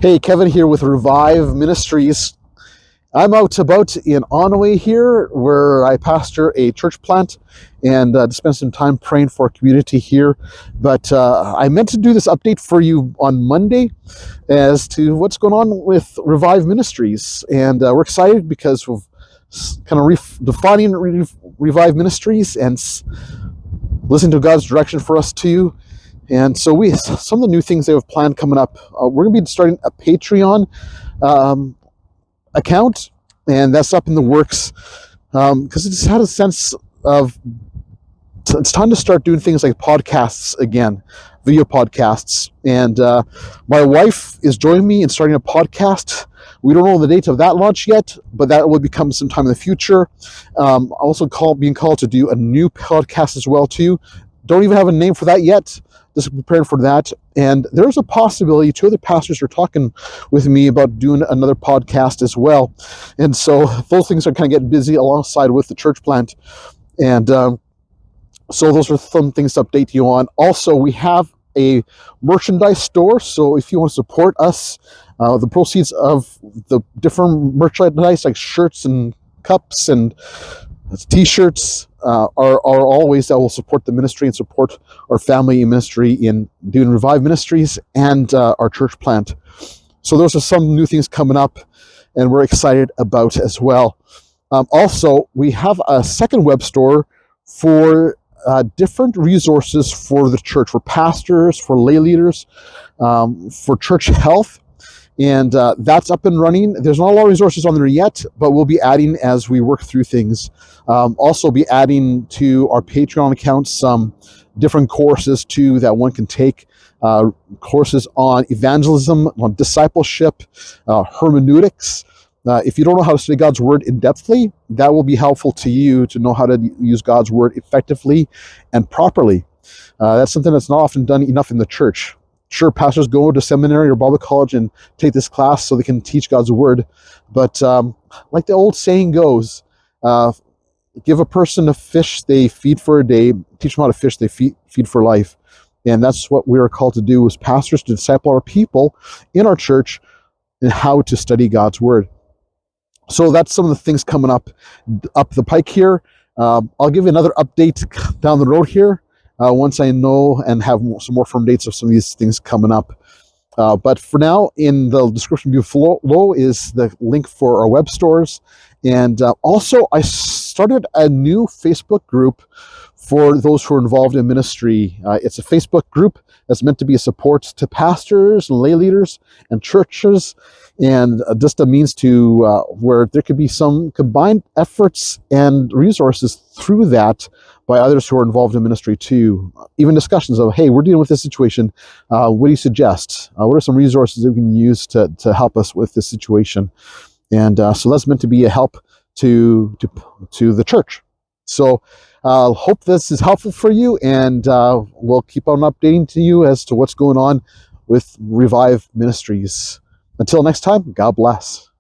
Hey, Kevin here with Revive Ministries. I'm out about in Onaway here, where I pastor a church plant and spend some time praying for our community here. But I meant to do this update for you on Monday as to what's going on with Revive Ministries. And we're excited because we're kind of defining Revive Ministries and listening to God's direction for us too. And so some of the new things they have planned coming up. We're going to be starting a Patreon account, and that's up in the works because it just had a sense of it's time to start doing things like podcasts again, video podcasts. And my wife is joining me in starting a podcast. We don't know the date of that launch yet, but that will become sometime in the future. Also being called to do a new podcast as well too. Don't even have a name for that yet. Just preparing for that. And there's a possibility, two other pastors are talking with me about doing another podcast as well. And so those things are kind of getting busy alongside with the church plant. And so those are some things to update you on. Also, we have a merchandise store. So if you want to support us, the proceeds of the different merchandise like shirts and cups and t-shirts are all ways that will support the ministry and support our family ministry in doing Revive Ministries and our church plant. So those are some new things coming up and we're excited about as well. Also, we have a second web store for different resources for the church, for pastors, for lay leaders, for church health. And that's up and running. There's not a lot of resources on there yet, but we'll be adding as we work through things. Also be adding to our Patreon account some different courses too that one can take. Courses on evangelism, on discipleship, hermeneutics. If you don't know how to study God's word in depthly, that will be helpful to you to know how to use God's word effectively and properly. That's something that's not often done enough in the church. Sure, pastors go to seminary or Bible college and take this class so they can teach God's word. But like the old saying goes, give a person a fish they feed for a day, teach them how to fish they feed for life. And that's what we are called to do as pastors, to disciple our people in our church and how to study God's word. So that's some of the things coming up the pike here. I'll give you another update down the road here. Once I know and have some more firm dates of some of these things coming up. But for now, in the description below is the link for our web stores. And also, I started a new Facebook group for those who are involved in ministry. It's a Facebook group that's meant to be a support to pastors, lay leaders, and churches, and just a means to where there could be some combined efforts and resources through that by others who are involved in ministry too. Even discussions of, hey, we're dealing with this situation. What do you suggest? What are some resources that we can use to help us with this situation? And so that's meant to be a help to the church. So hope this is helpful for you, and we'll keep on updating to you as to what's going on with Revive Ministries. Until next time, God bless.